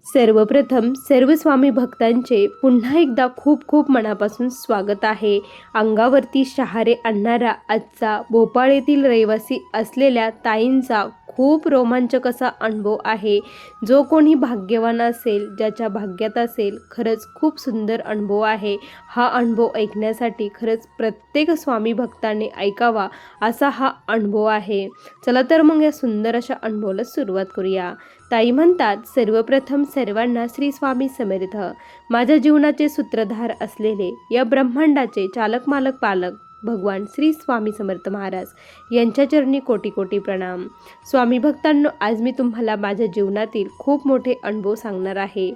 सर्वप्रथम सर्व स्वामी भक्तांचे पुन्हा एकदा खूप खूप मनापासून स्वागत आहे. अंगावरती शहारे आणणारा आजचा भोपाळ येथील रहिवासी असलेल्या ताईंचा खूप रोमांचक असा अनुभव आहे. जो कोणी भाग्यवान असेल, ज्याच्या भाग्यात असेल, खरंच खूप सुंदर अनुभव आहे. हा अनुभव ऐकण्यासाठी खरंच प्रत्येक स्वामी भक्ताने ऐकावा असा हा अनुभव आहे. चला तर मग या सुंदर अशा अनुभवाला सुरुवात करूया. ताई म्हणतात, सर्वप्रथम सर्वांना श्री स्वामी समर्थ. माझ्या जीवनाचे सूत्रधार असलेले या ब्रह्मांडाचे चालक मालक पालक भगवान श्री स्वामी समर्थ महाराज यांच्या चरणी कोटी कोटी प्रणाम. स्वामी भक्तांनो, आज मी तुम्हाला माझ्या जीवनातील खूप मोठे अनुभव सांगणार आहे.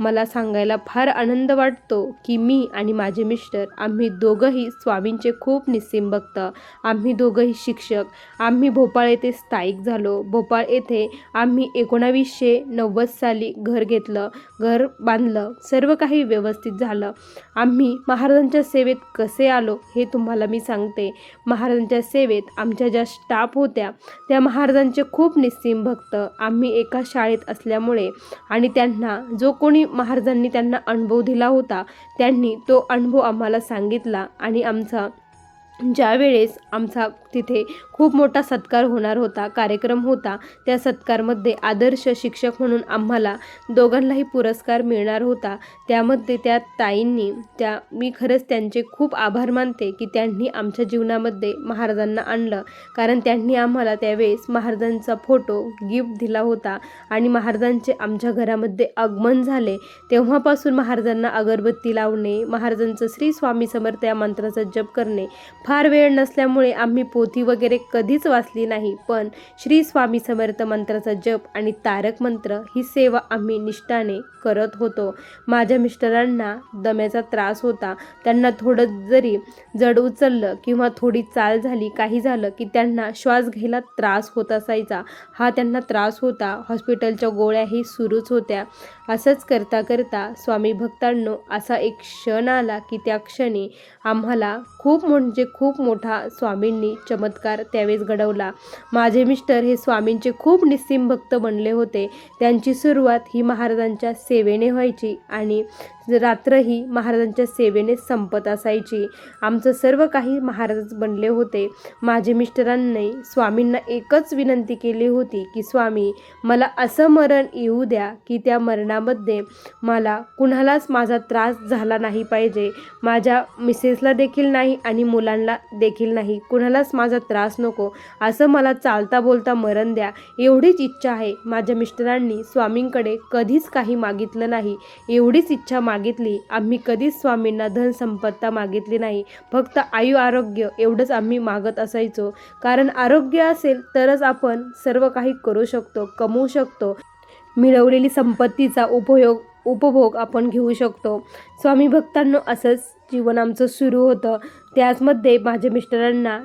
मला सांगायला फार आनंद वाटतो की मी आणि माझे मिस्टर आम्ही दोघंही स्वामींचे खूप निस्सीम भक्त. आम्ही दोघंही शिक्षक. आम्ही भोपाळ येथे स्थायिक झालो. भोपाळ येथे आम्ही 1990 साली घर घेतलं, घर बांधलं, सर्व काही व्यवस्थित झालं. आम्ही महाराजांच्या सेवेत कसे आलो हे तुम्हाला मी सांगते. महाराजांच्या सेवेत आमच्या ज्या स्टाफ होत्या त्या महाराजांचे खूप निस्सीम भक्त. आम्ही एका शाळेत असल्यामुळे आणि त्यांना जो कोणी महाराजांनी त्यांना अनुभव दिला होता त्यांनी तो अनुभव आम्हाला सांगितला आणि ज्या वेळेस आमचा तिथे खूप मोठा सत्कार होणार होता, कार्यक्रम होता, त्या सत्कारमध्ये आदर्श शिक्षक म्हणून आम्हाला दोघांनाही पुरस्कार मिळणार होता. त्यामध्ये त्या ताईंनी मी खरंच त्यांचे खूप आभार मानते की त्यांनी आमच्या जीवनामध्ये महाराजांना आणलं. कारण त्यांनी आम्हाला त्यावेळेस महाराजांचा फोटो गिफ्ट दिला होता आणि महाराजांचे आमच्या घरामध्ये आगमन झाले. तेव्हापासून महाराजांना अगरबत्ती लावणे, महाराजांचं श्री स्वामी समर्थ या मंत्राचा जप करणे. फार वेळ नसल्यामुळे आम्ही पोथी वगैरे कधीच वाचली नाही, पण श्री स्वामी समर्थ मंत्राचा जप आणि तारक मंत्र ही सेवा आम्ही निष्ठाने करत होतो. माझ्या मिस्टरांना दम्याचा त्रास होता. त्यांना थोडं जरी जड उचललं किंवा थोडी चाल झाली, काही झालं की त्यांना श्वास घ्यायला त्रास होत असायचा. हा त्यांना त्रास होता. हॉस्पिटलच्या गोळ्याही सुरूच होत्या. असंच करता करता स्वामी भक्तांनो असा एक क्षण आला की त्या क्षणी आम्हाला खूप मोठा स्वामींनी चमत्कार त्यावेळेस घडवला. माझे मिस्टर हे स्वामींचे खूप निस्सीम भक्त बनले होते. त्यांची सुरुवात ही महाराजांच्या सेवेने व्हायची आणि रात्रही महाराजांच्या सेवेने संपत असायची. आमचं सर्व काही महाराज बनले होते. माझे मिस्टरांनी स्वामींना एकच विनंती केली होती की स्वामी, मला असं मरण येऊ द्या की त्या मरणामध्ये मला कुणालाच माझा त्रास झाला नाही पाहिजे. माझ्या मिसेसला देखील नाही आणि मुलांना देखील नाही, कुणालाच माझा त्रास नको. असं मला चालता बोलता मरण द्या, एवढीच इच्छा आहे. माझ्या मिस्टरांनी स्वामींकडे कधीच काही मागितलं नाही. एवढीच इच्छा मागितली. आम्ही कधीच स्वामींना धन संपत्ता मागितली नाही. फक्त आयु आरोग्य एवढंच आम्ही मागत असायचो. कारण आरोग्य असेल तरच आपण सर्व काही करू शकतो, कमवू शकतो. मिळवलेली संपत्तीचा उपभोग आपण घेऊ शकतो. स्वामी भक्तांनो, असंच जीवन आमचं सुरू होतं. त्याचमध्ये माझ्या मिस्टरांना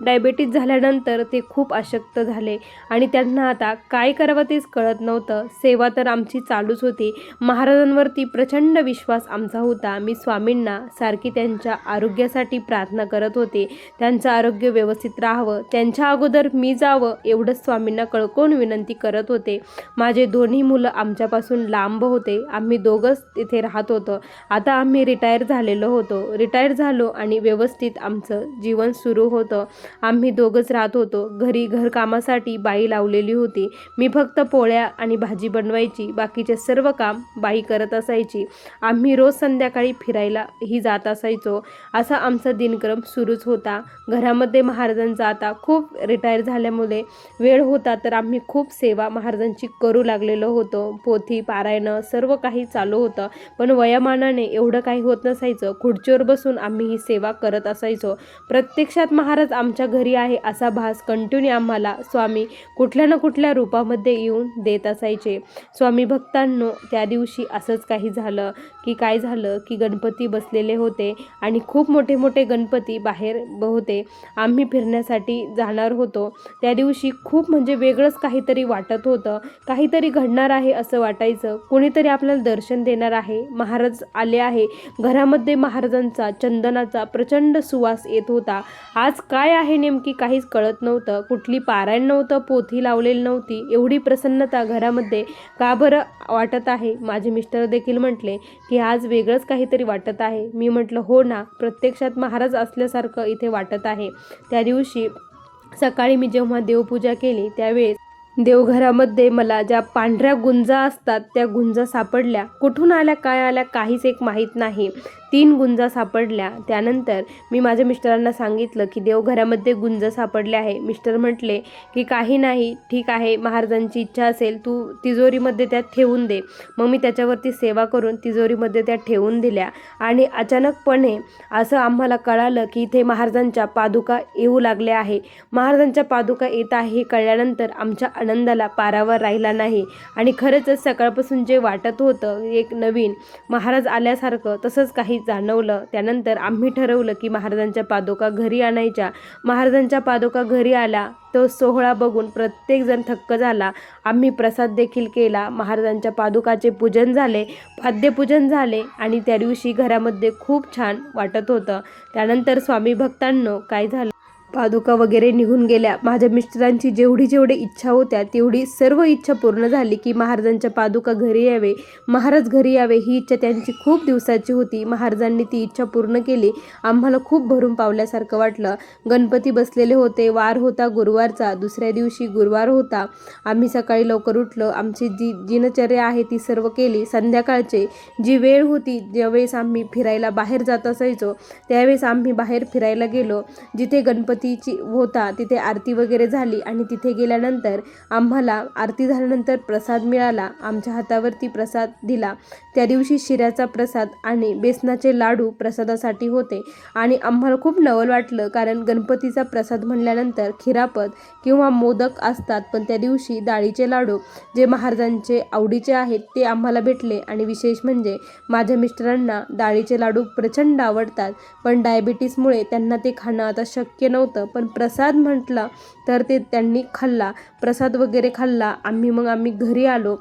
डायबेटीज झाल्यानंतर ते खूप अशक्त झाले आणि त्यांना आता काय करावं तेच कळत नव्हतं. सेवा तर आमची चालूच होती. महाराजांवरती प्रचंड विश्वास आमचा होता. मी स्वामींना सारखी त्यांच्या आरोग्यासाठी प्रार्थना करत होते. त्यांचं आरोग्य व्यवस्थित राहावं, त्यांच्या अगोदर मी जावं एवढंच स्वामींना कळकळून विनंती करत होते. माझे दोन्ही मुलं आमच्यापासून लांब होते. आम्ही दोघंच तिथे राहत होतो. आता आम्ही रिटायर झालो आणि व्यवस्थित आमचं जीवन सुरू होतं. आम्ही दोघंच राहत होतो. घरी घरकामासाठी बाई लावलेली होती. मी फक्त पोळ्या आणि भाजी बनवायची, बाकीचे सर्व काम बाई करत असायची. आम्ही रोज संध्याकाळी फिरायलाही जात असायचो. असा आमचा दिनक्रम सुरूच होता. घरामध्ये महाराजांचा आता खूप रिटायर झाल्यामुळे वेळ होता, तर आम्ही खूप सेवा महाराजांची करू लागलेलो होतो. पोथी पारायणं सर्व काही चालू होतं, पण वयामानाने एवढं काही होत नसायचं. खुर्चीवर बसून आम्ही ही सेवा करत असायचो. प्रत्यक्षात महाराज आमच्या घरी आहे असा भास कंटिन्यू आम्हाला स्वामी कुठल्या ना कुठल्या रूपामध्ये येऊन देत असायचे. स्वामी भक्तांनो, त्या दिवशी असंच काही झालं की गणपती बसलेले होते आणि खूप मोठे मोठे गणपती बाहेर होते. आम्ही फिरण्यासाठी जाणार होतो. त्या दिवशी खूप वेगळंच काहीतरी वाटत होतं. काहीतरी घडणार आहे असं वाटायचं. कोणीतरी आपल्याला दर्शन देणार आहे. महाराज आले आहे. घरामध्ये महाराजांचा चंदन चंदनाचा प्रचंड सुवास येत होता. आज काय आहे नेमकी काहीच कळत नव्हतं. कुठली पारायण नव्हतं, पोथी लावलेली नव्हती. एवढी प्रसन्नता घरामध्ये का बरं वाटत आहे? माझे मिस्टर देखील म्हटले की आज वेगळंच काहीतरी वाटत आहे. मी म्हटलं हो ना, प्रत्यक्षात महाराज असल्यासारखं इथे वाटत आहे. त्या दिवशी सकाळी मी जेव्हा देवपूजा केली त्यावेळेस देवघरामध्ये मला ज्या पांढऱ्या गुंजा असतात त्या गुंजा सापडल्या. कुठून आल्या काय आल्या काहीच एक माहीत नाही. 3 गुंजा सापडल्या. त्यानंतर मी माझ्या मिस्टरांना सांगितलं की देवघरामध्ये गुंज सापडले आहे. मिस्टर म्हटले की काही नाही, ठीक आहे, महाराजांची इच्छा असेल तू तिजोरीमध्ये त्या ठेवून दे. मग मी त्याच्यावरती सेवा करून तिजोरीमध्ये त्या ठेवून दिल्या. आणि अचानकपणे असं आम्हाला कळालं की इथे महाराजांच्या पादुका येऊ लागल्या आहे. महाराजांच्या पादुका येत आहे हे कळल्यानंतर आमच्या आनंदाला पारावर राहिला नाही. आणि खरंच सकाळपासून जे वाटत होतं एक नवीन महाराज आल्यासारखं तसंच काही जाणवलं. त्यानंतर आम्ही ठरवलं की महाराजांच्या पादुका घरी आणायच्या. महाराजांच्या पादुका घरी आला. तो सोहळा बघून प्रत्येकजण थक्क झाला. आम्ही प्रसाद देखील केला. महाराजांच्या पादुकाचे पूजन झाले, पाद्यपूजन झाले आणि त्या दिवशी घरामध्ये खूप छान वाटत होतं. त्यानंतर स्वामी भक्तांनो काय झालं, पादुका वगैरे निघून गेल्या. माझ्या मिस्टरांची जेवढी इच्छा होत्या तेवढी सर्व इच्छा पूर्ण झाली की महाराजांच्या पादुका घरी यावे, महाराज घरी यावे. ही इच्छा त्यांची खूप दिवसाची होती. महाराजांनी ती इच्छा पूर्ण केली. आम्हाला खूप भरून पावल्यासारखं वाटलं. गणपती बसलेले होते. वार होता गुरुवारचा. दुसऱ्या दिवशी गुरुवार होता. आम्ही सकाळी लवकर उठलो. आमची जी दिनचर्या आहे ती सर्व केली. संध्याकाळचे जी वेळ होती ज्यावेळेस आम्ही फिरायला बाहेर जात असायचो त्यावेळेस आम्ही बाहेर फिरायला गेलो. जिथे गणपतीची होता तिथे आरती वगैरे झाली आणि तिथे गेल्यानंतर आम्हाला आरती झाल्यानंतर प्रसाद मिळाला. आमच्या हातावरती प्रसाद दिला. त्या दिवशी शिऱ्याचा प्रसाद आणि बेसनाचे लाडू प्रसादासाठी होते आणि आम्हाला खूप नवल वाटलं, कारण गणपतीचा प्रसाद म्हणल्यानंतर खिरापत किंवा मोदक असतात, पण त्या दिवशी डाळीचे लाडू जे महाराजांचे आवडीचे आहेत ते आम्हाला भेटले. आणि विशेष म्हणजे माझ्या मिस्टरांना डाळीचे लाडू प्रचंड आवडतात, पण डायबिटीसमुळे त्यांना ते खाणं आता शक्य नव्हतं. पण प्रसाद म्हटलं तर ते त्यांनी खाल्ला. प्रसाद वगैरे खाल्ला. आम्ही घरी आलो.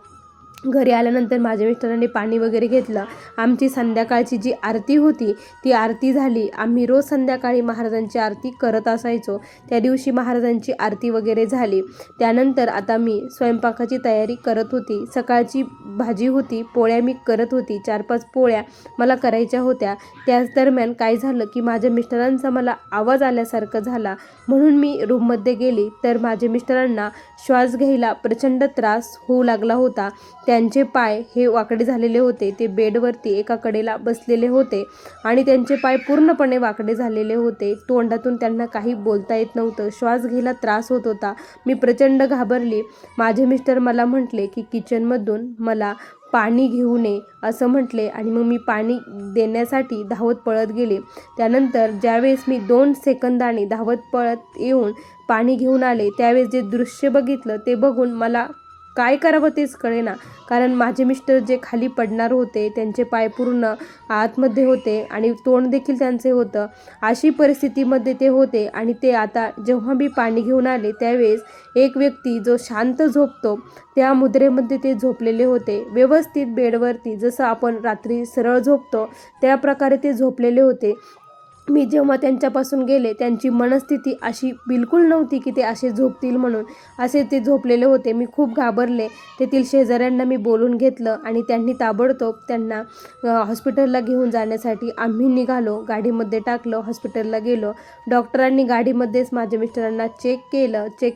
घरी आल्यानंतर माझ्या मिस्टरांनी पाणी वगैरे घेतलं. आमची संध्याकाळची जी आरती होती ती आरती झाली. आम्ही रोज संध्याकाळी महाराजांची आरती करत असायचो. त्या दिवशी महाराजांची आरती वगैरे झाली. त्यानंतर आता मी स्वयंपाकाची तयारी करत होती. सकाळची भाजी होती, पोळ्या मी करत होती. 4-5 पोळ्या मला करायच्या होत्या. त्याच दरम्यान काय झालं की माझ्या मिस्टरांचा मला आवाज आल्यासारखं झाला. म्हणून मी रूममध्ये गेली तर माझ्या मिस्टरांना श्वास घ्यायला प्रचंड त्रास होऊ लागला होता. त्यांचे पाय हे वाकडे झालेले होते. ते बेडवरती एका कडेला बसलेले होते आणि त्यांचे पाय पूर्णपणे वाकडे झालेले होते. तोंडातून त्यांना काही बोलता येत नव्हतं. श्वास घ्यायला त्रास होत होता. मी प्रचंड घाबरली. माझे मिस्टर मला म्हटले की किचनमधून मला पाणी घेऊन ये असं म्हटले आणि मग मी पाणी देण्यासाठी धावत पळत गेले. त्यानंतर ज्यावेळेस मी 2 सेकंदाने धावत पळत येऊन पाणी घेऊन आले त्यावेळेस जे दृश्य बघितलं ते बघून मला काय करावं तेच कळेना. कारण माझे मिस्टर जे खाली पडणार होते, त्यांचे पाय पूर्ण आतमध्ये होते आणि तोंड देखील त्यांचे होतं. अशी परिस्थितीमध्ये ते होते आणि ते आता जेव्हा मी पाणी घेऊन आले त्यावेळेस एक व्यक्ती जो शांत झोपतो त्या मुद्रेमध्ये ते झोपलेले होते. व्यवस्थित बेडवरती जसं आपण रात्री सरळ झोपतो त्या प्रकारे ते झोपलेले होते. मी जेव्हा त्यांच्यापासून गेले त्यांची मनस्थिती अशी बिलकुल नव्हती की ते असे झोपतील म्हणून. असे ते झोपलेले होते. मी खूप घाबरले. तेथील शेजाऱ्यांना मी बोलून घेतलं आणि त्यांनी ताबडतोब त्यांना हॉस्पिटलला घेऊन जाण्यासाठी आम्ही निघालो. गाडीमध्ये टाकलं, हॉस्पिटलला गेलो. डॉक्टरांनी गाडीमध्येच माझ्या मिस्टरांना चेक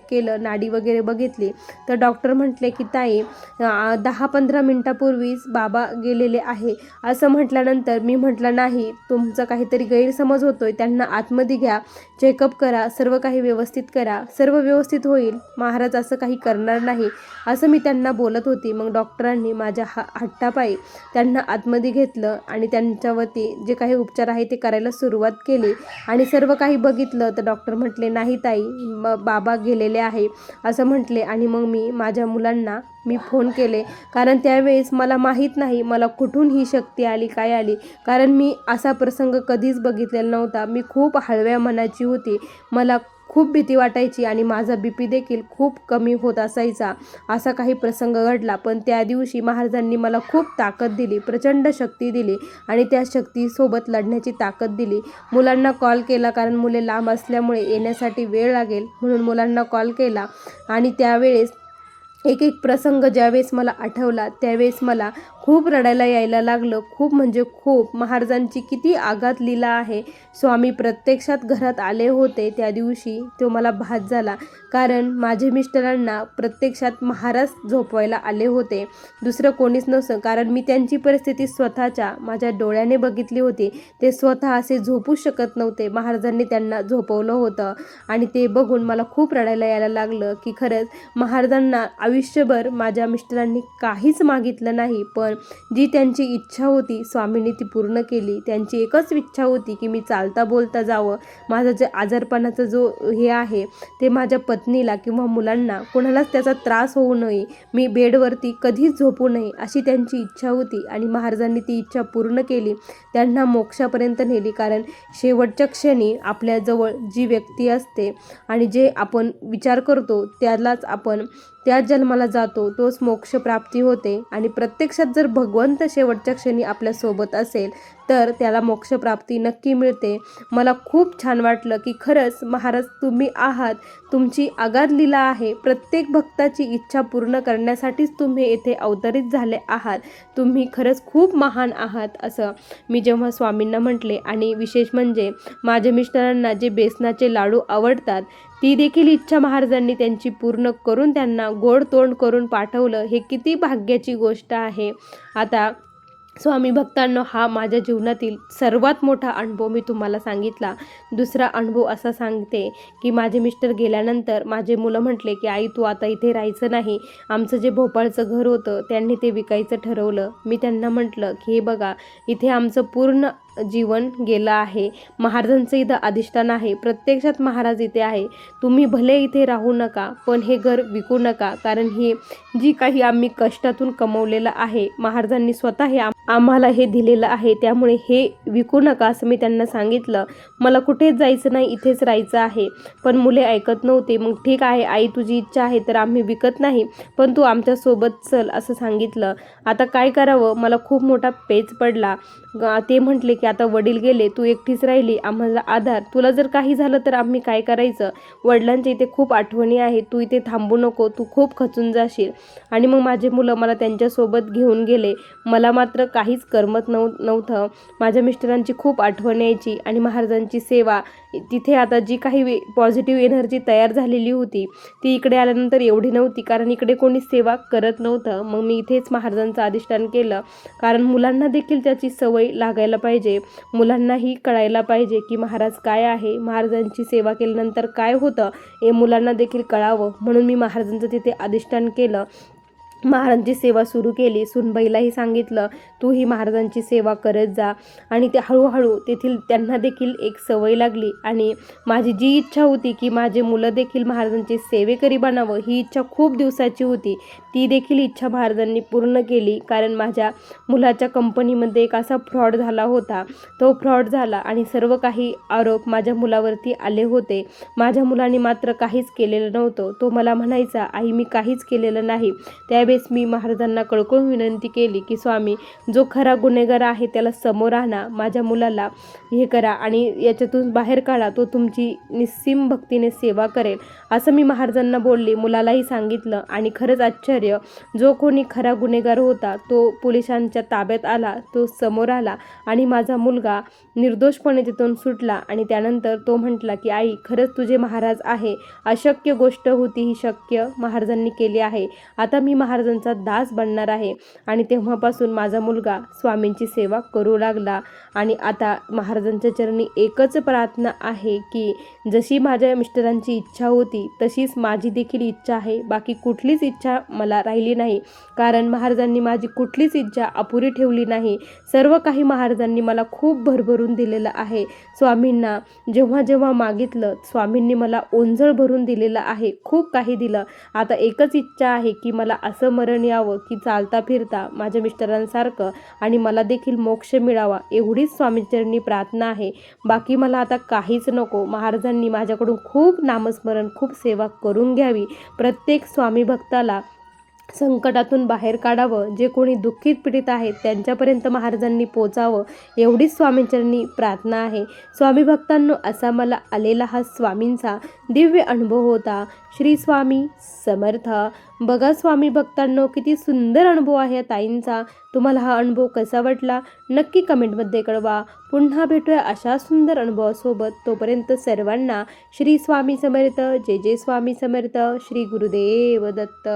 केलं, नाडी वगैरे बघितली. तर डॉक्टर म्हटले की ताई 10-15 मिनटापूर्वीच बाबा गेलेले आहे. असं म्हटल्यानंतर मी म्हटलं नाही, तुमचं काहीतरी गैरसमज होतोय. त्यांना आतमध्ये घ्या, चेकअप करा, सर्व काही व्यवस्थित करा, सर्व व्यवस्थित होईल, महाराज असं काही करणार नाही असं मी त्यांना बोलत होती. मग डॉक्टरांनी माझ्या हट्टापायी त्यांना आतमध्ये घेतलं आणि त्यांच्यावरती जे काही उपचार आहे ते करायला सुरुवात केली आणि सर्व काही बघितलं तर डॉक्टर म्हटले नाही ताई, बाबा गेलेले आहे असं म्हटले. आणि मग मी माझ्या मुलांना फोन केले, कारण त्यावेळेस मला माहीत नाही मला कुठून ही शक्ती आली काय आली, कारण मी असा प्रसंग कधीच बघितलेला नव्हता. मी खूप हळव्या मनाची होती. मला खूप भीती वाटायची आणि माझा BP देखील खूप कमी होत असायचा. असा काही प्रसंग घडला, पण त्या दिवशी महाराजांनी मला खूप ताकद दिली, प्रचंड शक्ती दिली आणि त्या शक्तीसोबत लढण्याची ताकद दिली. मुलांना कॉल केला, कारण मुले लांब असल्यामुळे येण्यासाठी वेळ लागेल म्हणून मुलांना कॉल केला आणि त्यावेळेस एक एक प्रसंग ज्यावेळेस मला आठवला त्यावेळेस मला खूप रडायला यायला लागलं. खूप म्हणजे खूप. महाराजांची किती आघात लीला आहे. स्वामी प्रत्यक्षात घरात आले होते त्या दिवशी, तो मला भास झाला, कारण माझे मिस्टरांना प्रत्यक्षात महाराज झोपवायला आले होते, दुसरं कोणीच नव्हतं. कारण मी त्यांची परिस्थिती स्वतःच्या माझ्या डोळ्याने बघितली होती. ते स्वतः असे झोपू शकत नव्हते, महाराजांनी त्यांना झोपवलं होतं आणि ते बघून मला खूप रडायला यायला लागलं की खरंच महाराजांना आयुष्यभर माझ्या मिस्टरांनी काहीच मागितलं नाही, पण जी त्यांची इच्छा होती स्वामींनी ती पूर्ण केली. त्यांची एकच इच्छा होती की मी चालता बोलता जावं. माझं जे आजारपणाचं जो हे आहे ते माझ्या पत्नीला किंवा मुलांना कोणालाच त्याचा त्रास होऊ नये, मी बेडवरती कधीच झोपू नये, अशी त्यांची इच्छा होती आणि महाराजांनी ती इच्छा पूर्ण केली. त्यांना मोक्षापर्यंत नेली. कारण शेवटच्या क्षणी आपल्याजवळ जी व्यक्ती असते आणि जे आपण विचार करतो त्यालाच आपण त्या जन्माला जातो, तोच मोक्ष प्राप्ती होते. आणि प्रत्यक्षात जर भगवंत शेवटच्या क्षणी आपल्यासोबत असेल तर त्याला मोक्षप्राप्ती नक्की मिळते. मला खूप छान वाटलं की खरंच महाराज तुम्ही आहात, तुमची अगाध लीला आहे. प्रत्येक भक्ताची इच्छा पूर्ण करण्यासाठीच तुम्ही येथे अवतरित झाले आहात. तुम्ही खरंच खूप महान आहात, असं मी जेव्हा स्वामींना म्हटले. आणि विशेष म्हणजे माझ्या मिस्टरांना जे बेसनाचे लाडू आवडतात ती देखील इच्छा महाराजांनी त्यांची पूर्ण करून त्यांना गोड तोंड करून पाठवलं. हे किती भाग्याची गोष्ट आहे. आता स्वामी भक्तांनो, हा माझ्या जीवनातील सर्वात मोठा अनुभव मी तुम्हाला सांगितला. दुसरा अनुभव असा सांगते की माझे मिस्टर गेल्यानंतर माझे मुलं म्हटले की आई तू आता इथे राहायचं नाही. आमचं जे भोपाळचं घर होतं त्यांनी ते विकायचं ठरवलं. मी त्यांना म्हटलं की हे बघा, इथे आमचं पूर्ण जीवन गेलं आहे. महाराजांचं इथं अधिष्ठान आहे. प्रत्यक्षात महाराज इथे आहे. तुम्ही भले इथे राहू नका, पण हे घर विकू नका, कारण हे जी काही आम्ही कष्टातून कमवलेलं आहे महाराजांनी स्वतः हे आम्हाला हे दिलेलं आहे, त्यामुळे हे विकू नका, असं मी त्यांना सांगितलं. मला कुठेच जायचं नाही, इथेच राहायचं आहे. पण मुले ऐकत नव्हते. मग ठीक आहे आई, तुझी इच्छा आहे तर आम्ही विकत नाही, पण तू आमच्यासोबत चल, असं सांगितलं. आता काय करावं, मला खूप मोठा पेच पडला. ते म्हटले की आता वडील गेले, तू एकटीच राहिली, आम्हाला आधार, तुला जर काही झालं तर आम्ही काय करायचं. वडिलांच्या इथे खूप आठवणी आहे, तू इथे थांबू नको, तू खूप खचून जाशील. आणि मग माझे मुलं मला त्यांच्यासोबत घेऊन गेले. मला मात्र काहीच करमत नव्हतं. माझ्या मिस्टरांची खूप आठवण यायची आणि महाराजांची सेवा तिथे आता जी काही पॉझिटिव्ह एनर्जी तयार झालेली होती ती इकडे आल्यानंतर एवढी नव्हती, कारण इकडे कोणी सेवा करत नव्हतं. मग मी इथेच महाराजांचं अधिष्ठान केलं, कारण मुलांना देखील त्याची सवय लागायला पाहिजे. मुलांनाही कळायला पाहिजे की महाराज काय आहे, महाराजांची सेवा केल्यानंतर काय होतं हे मुलांना देखील कळावं, म्हणून मी महाराजांचं तिथे अधिष्ठान केलं. महाराजांची सेवा सुरू केली. सुनबाईलाही सांगितलं तू ही महाराजांची सेवा करत जा. आणि ते हळूहळू तेथील त्यांना देखील एक सवय लागली. आणि माझी जी इच्छा होती की माझे मुलं देखील महाराजांची सेवेकरी बनावं, ही इच्छा खूप दिवसाची होती, ती देखील इच्छा महाराजांनी पूर्ण केली. कारण माझ्या मुलाच्या कंपनीमध्ये एक असा फ्रॉड झाला होता, तो फ्रॉड झाला आणि सर्व काही आरोप माझ्या मुलावरती आले होते. माझ्या मुलाने मात्र काहीच केलेलं नव्हतं. तो मला म्हणायचा आई मी काहीच केलेलं नाही. त्यावेळेस मी महाराजांना कळकळून विनंती केली की स्वामी, जो खरा गुन्हेगार आहे त्याला समोर आणा, माझ्या मुलाला हे करा आणि याच्यातून बाहेर काढा, तो तुमची निस्सीम भक्तीने सेवा करेल, असं मी महाराजांना बोलले. मुलालाही सांगितलं. आणि खरंच आश्चर्य, जो कोणी खरा गुन्हेगार होता तो पोलिसांच्या ताब्यात आला, तो समोर आला आणि माझा मुलगा निर्दोषपणे तिथून सुटला. आणि त्यानंतर तो म्हटला की आई खरंच तुझे महाराज आहे, अशक्य गोष्ट होती ही शक्य महाराजांनी केली आहे. आता मी महाराजांचा दास बनणार आहे. आणि तेव्हापासून माझा मुलगा स्वामींची सेवा करू लागला. आणि आता महाराजांच्या चरणी एकच प्रार्थना आहे की जशी माझ्या मिस्टरांची इच्छा होती तशीच माझी देखील इच्छा आहे. बाकी कुठलीच इच्छा मला राहिली नाही, कारण महाराजांनी माझी कुठलीच इच्छा अपुरी ठेवली नाही. सर्व काही महाराजांनी मला खूप भरभरून दिलेलं आहे. स्वामींना जेव्हा जेव्हा मागितलं स्वामींनी मला ओंजळ भरून दिलेलं आहे, खूप काही दिलं. आता एकच इच्छा आहे की मला असं असं मरण यावं की चालता फिरता माझ्या मिस्टरांसारखं आणि मला देखील मोक्ष मिळावा एवढीच स्वामीचरणी प्रार्थना आहे. बाकी मला आता काहीच नको. महाराजांनी माझ्याकडून खूप नामस्मरण, खूप सेवा करून घ्यावी. प्रत्येक स्वामी भक्ताला संकटातून बाहेर काढावं. जे कोणी दुःखित पीडित आहेत त्यांच्यापर्यंत महाराजांनी पोचावं एवढीच स्वामींचरणी प्रार्थना आहे. स्वामी भक्तांनो, असा मला आलेला हा स्वामींचा दिव्य अनुभव होता. श्री स्वामी समर्थ. बघा स्वामी भक्तांनो, किती सुंदर अनुभव आहे ताईंचा. तुम्हाला हा अनुभव कसा वाटला नक्की कमेंटमध्ये कळवा. पुन्हा भेटूया अशा सुंदर अनुभवासोबत. तोपर्यंत सर्वांना श्री स्वामी समर्थ. जय जय स्वामी समर्थ. श्री गुरुदेव दत्त.